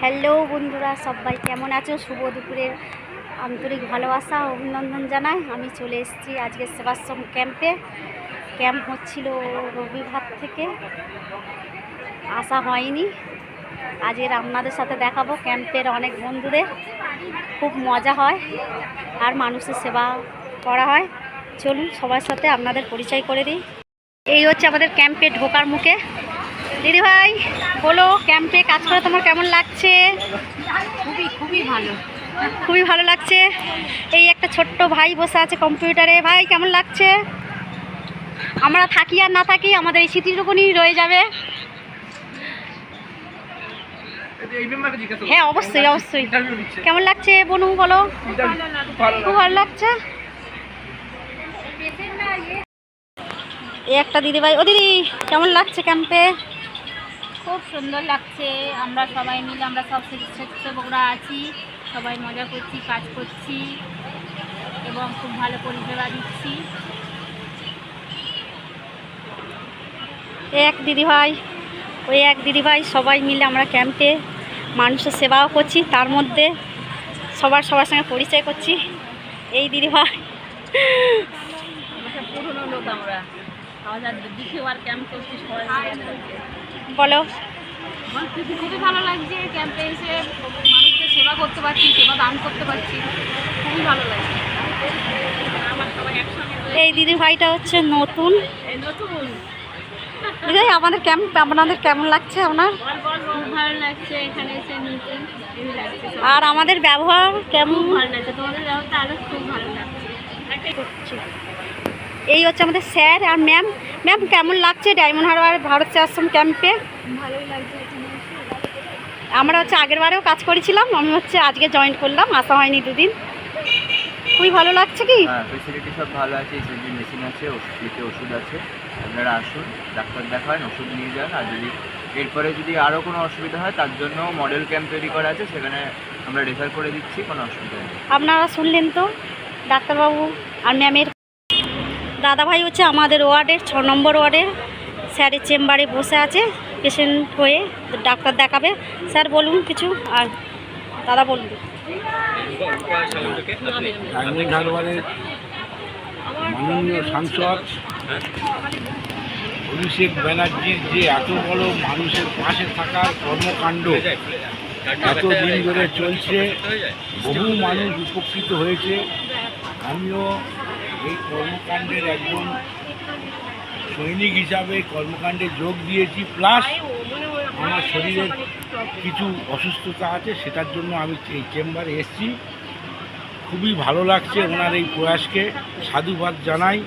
Hello বন্ধুরা, সবাই কেমন আছো? শুভ দুপুরের আন্তরিক ভালোবাসা ও অভিনন্দন জানাই। আমি চলে এসেছি আজকে সেবাশ্রম ক্যাম্পে। ক্যাম্প হচ্ছিল রবিবার থেকে, আসা হয়নি। আজকের আপনাদের সাথে দেখাবো ক্যাম্পের অনেক বন্ধুদের। খুব মজা হয় আর মানুষের সেবা করা হয়। চলুন সবার সাথে আপনাদের পরিচয় করে দিই। এই হচ্ছে আমাদের ক্যাম্পে ঢোকার মুখে। দিদি ভাই বলো, ক্যাম্পে কাজ করে তোমার কেমন লাগছে? খুবই ভালো। খুবই ভালো লাগছে। এই একটা ছোট্ট ভাই বসে আছে কম্পিউটারে। ভাই কেমন লাগছে? আমরা থাকি আর না থাকি, আমাদের এই স্মৃতিটুকুনি রয়ে যাবে। হ্যাঁ অবশ্যই অবশ্যই। কেমন লাগছে বনু বলো? খুব ভালো লাগছে। এই একটা দিদি ভাই। ও দিদি কেমন লাগছে ক্যাম্পে? খুব সুন্দর লাগছে। আমরা সবাই মিলে, আমরা সব স্বেচ্ছাসেবকরা আছি, সবাই মজা করছি, কাজ করছি এবং খুব ভালো পরিষেবা দিচ্ছি। এক দিদি ভাই, ওই এক দিদি ভাই, সবাই মিলে আমরা ক্যাম্পে মানুষের সেবাও করছি, তার মধ্যে সবার সঙ্গে পরিচয় করছি। এই দিদি ভাই পুরনো লোক, আমরা দ্বিতীয়বার ক্যাম্প করছি সবাই। বলো। খুবই ভালো লাগছে ক্যাম্পে এসে, মানুষকে সেবা করতে পারছি, সেবা দান করতে পারছি, খুবই ভালো লাগছে। আমার সবাই একসঙ্গে। এই দিদি ভাইটা হচ্ছে নতুন। দিদি ভাই আমাদের ক্যাম্প আপনাদের কেমন লাগছে? আপনার? খুব ভালো লাগছে এখানে এসে, নতুন লাগছে। আর আমাদের ব্যবহার কেমন? ভালো লাগছে, তোমাদের ব্যবহারটা আরও খুব ভালো লাগছে। এই হচ্ছে আমাদের স্যার আর ম্যাম। ম্যাম কেমন লাগছে ডায়মন্ড হারবার ভারত সেবাশ্রম ক্যাম্পে? ভালোই লাগছে। আমরা হচ্ছে আগের বারেও কাজ করেছিলাম, আমি হচ্ছে আজকে জয়েন করলাম, আসা হয়নি দুদিন। খুবই ভালো লাগছে কি? হ্যাঁ, ফেসিলিটি সব ভালো আছে। ইসিজি মেশিন আছে, ওষুধ আছে। আপনারা আসুন, ডাক্তার দেখান, ওষুধ নিয়ে যান। আর যদি এরপরে আরও কোনো অসুবিধা হয়, তার জন্য মডেল ক্যাম্প তৈরি করা আছে, সেখানে আমরা রেফার করে দিচ্ছি, কোনো অসুবিধা নেই। আপনারা শুনলেন তো ডাক্তারবাবু আর ম্যামের। দাদাভাই হচ্ছে আমাদের ওয়ার্ডের 6 নম্বর ওয়ার্ডের স্যারের চেম্বারে বসে আছে, পেশেন্ট হয়ে ডাক্তার দেখাবে। স্যার বলুন কিছু, আর দাদা বলুন। ডায়মন্ড হারবারের মাননীয় সাংসদ অভিষেক ব্যানার্জির যে এত বড় মানুষের পাশে থাকার কর্মকাণ্ড এতদিন ধরে চলছে, বহু মানুষ উপকৃত হয়েছে। আমিও এই কর্মকাণ্ডের একজন সৈনিক হিসাবে কর্মকাণ্ডে যোগ দিয়েছি। প্লাস আমার শরীরের কিছু অসুস্থতা আছে, সেটার জন্য আমি এই চেম্বারে এসেছি। খুবই ভালো লাগছে ওনার এই প্রয়াসকে সাধুবাদ জানাই।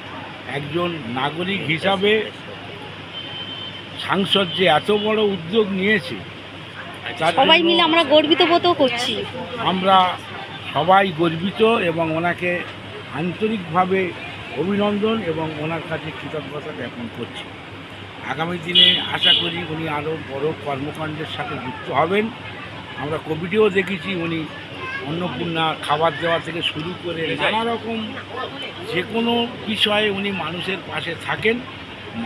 একজন নাগরিক হিসাবে সাংসদ যে এত বড় উদ্যোগ নিয়েছে, সবাই মিলে আমরা গর্বিত বোধ করছি। আমরা সবাই গর্বিত এবং ওনাকে আন্তরিকভাবে অভিনন্দন এবং ওনার কাছে কৃতজ্ঞতা জ্ঞাপন করছি। আগামী দিনে আশা করি উনি আরও বড় কর্মকাণ্ডের সাথে যুক্ত হবেন। আমরা কোভিডেও দেখেছি উনি অন্নপূর্ণা খাবার দেওয়া থেকে শুরু করে নানা রকম যে কোনো বিষয়ে উনি মানুষের পাশে থাকেন,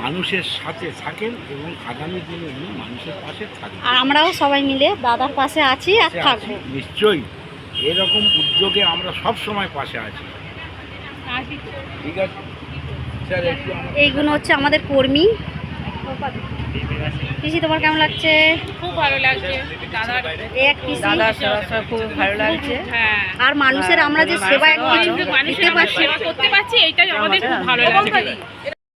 মানুষের সাথে থাকেন এবং আগামী দিনে উনি মানুষের পাশে থাকেন। আর আমরাও সবাই মিলে দাদার পাশে আছি আর থাকবো। নিশ্চয়ই এরকম উদ্যোগে আমরা সব সময় পাশে আছি। ঠিক আছে স্যার, একটু এইগুলো হচ্ছে আমাদের কর্মী। পিসি তোমার কেমন লাগছে? খুব ভালো লাগছে। এক পিসি খুব ভালো লাগছে। হ্যাঁ, আর মানুষের আমরা যে সেবা মানুষের সেবা করতে পারছি, এটাই আমাদের খুব ভালো লাগছে।